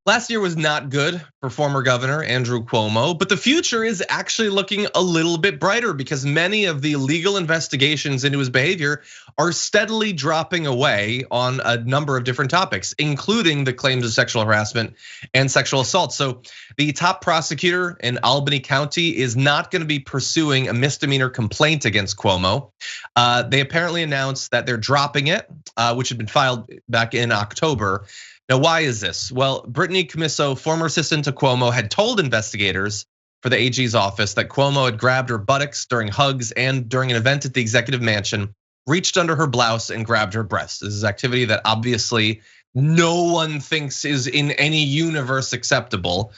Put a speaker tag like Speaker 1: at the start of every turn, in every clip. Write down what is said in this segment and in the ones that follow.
Speaker 1: Last year was not good for former Governor Andrew Cuomo, but the future is actually looking a little bit brighter because many of the legal investigations into his behavior are steadily dropping away on a number of different topics, including the claims of sexual harassment and sexual assault. So the top prosecutor in Albany County is not going to be pursuing a misdemeanor complaint against Cuomo. They apparently announced that they're dropping it, which had been filed back in October. Now, why is this? Well, Brittany Commisso, former assistant to Cuomo, had told investigators for the AG's office that Cuomo had grabbed her buttocks during hugs and during an event at the executive mansion, reached under her blouse and grabbed her breasts. This is activity that obviously no one thinks is in any universe acceptable.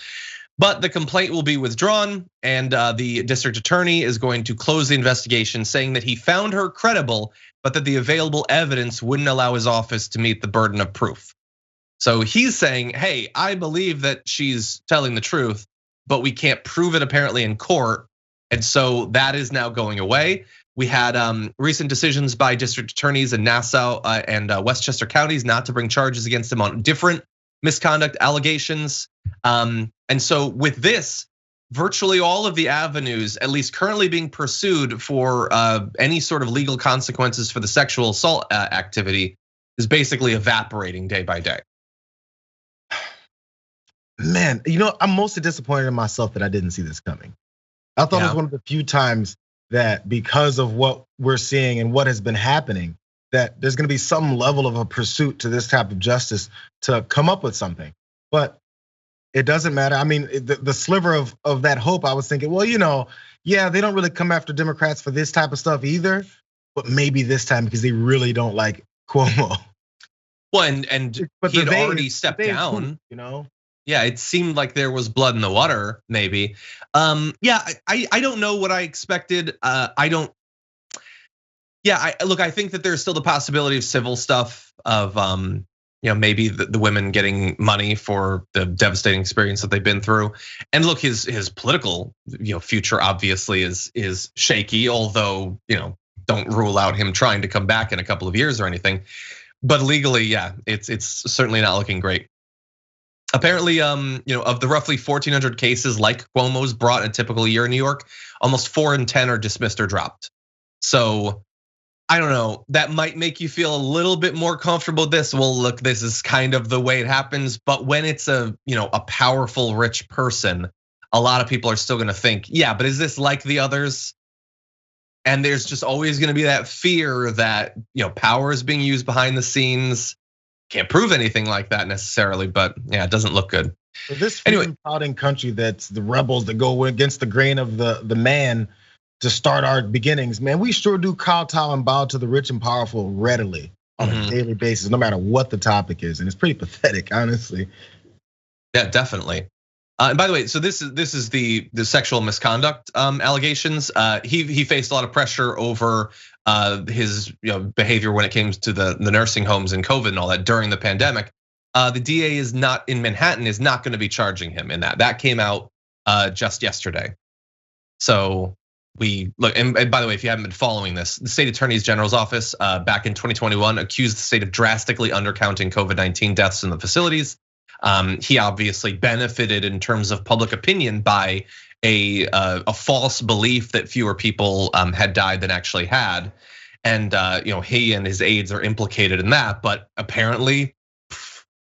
Speaker 1: But the complaint will be withdrawn, and the district attorney is going to close the investigation, saying that he found her credible, but that the available evidence wouldn't allow his office to meet the burden of proof. So he's saying, hey, I believe that she's telling the truth, but we can't prove it apparently in court. And so that is now going away. We had recent decisions by district attorneys in Nassau and Westchester counties not to bring charges against him on different misconduct allegations. And so with this, virtually all of the avenues, at least currently being pursued for any sort of legal consequences for the sexual assault activity is basically evaporating day by day.
Speaker 2: Man, I'm mostly disappointed in myself that I didn't see this coming. I thought it was one of the few times that because of what we're seeing and what has been happening, that there's gonna be some level of a pursuit to this type of justice to come up with something. But it doesn't matter. I mean, the sliver of that hope, I was thinking, well, yeah, they don't really come after Democrats for this type of stuff either, but maybe this time because they really don't like Cuomo.
Speaker 1: Well, and he had already stepped down, Yeah, it seemed like there was blood in the water, maybe. Yeah, I don't know what I expected. Look, I think that there's still the possibility of civil stuff of maybe the women getting money for the devastating experience that they've been through. And look, his political future obviously is shaky, although don't rule out him trying to come back in a couple of years or anything. But legally, yeah, it's certainly not looking great. Apparently, of the roughly 1,400 cases like Cuomo's brought in a typical year in New York, almost 4 in 10 are dismissed or dropped. So I don't know, that might make you feel a little bit more comfortable with this. Well, look, this is kind of the way it happens. But when it's a powerful, rich person, a lot of people are still gonna think, yeah, but is this like the others? And there's just always gonna be that fear that power is being used behind the scenes. Can't prove anything like that necessarily, but yeah, it doesn't look good.
Speaker 2: For this freedom-prouding country that's the rebels that go against the grain of the man to start our beginnings, man, we sure do kowtow and bow to the rich and powerful readily on a daily basis, no matter what the topic is, and it's pretty pathetic, honestly.
Speaker 1: Yeah, definitely. And by the way, so this is the sexual misconduct allegations. He faced a lot of pressure over his behavior when it came to the nursing homes and COVID and all that during the pandemic. The DA is not in Manhattan, is not going to be charging him in that. That came out just yesterday. So we look, and by the way, if you haven't been following this, the state attorney general's office back in 2021 accused the state of drastically undercounting COVID-19 deaths in the facilities. He obviously benefited in terms of public opinion by a false belief that fewer people had died than actually had, and he and his aides are implicated in that. But apparently,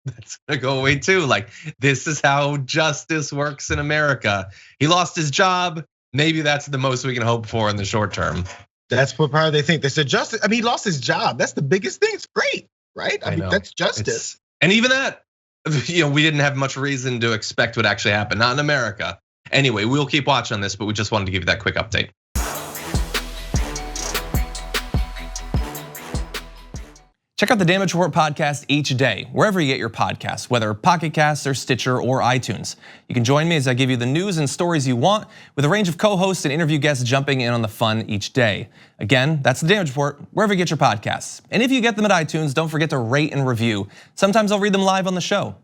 Speaker 1: that's gonna go away too. Like, this is how justice works in America. He lost his job. Maybe that's the most we can hope for in the short term.
Speaker 2: That's what part they think. They said justice. I mean, he lost his job. That's the biggest thing. It's great, right? I mean, that's justice.
Speaker 1: And even that, we didn't have much reason to expect would actually happen, not in America. Anyway, we'll keep watching on this, but we just wanted to give you that quick update.
Speaker 3: Check out the Damage Report podcast each day, wherever you get your podcasts, whether Pocket Casts or Stitcher or iTunes. You can join me as I give you the news and stories you want, with a range of co-hosts and interview guests jumping in on the fun each day. Again, that's the Damage Report, wherever you get your podcasts. And if you get them at iTunes, don't forget to rate and review. Sometimes I'll read them live on the show.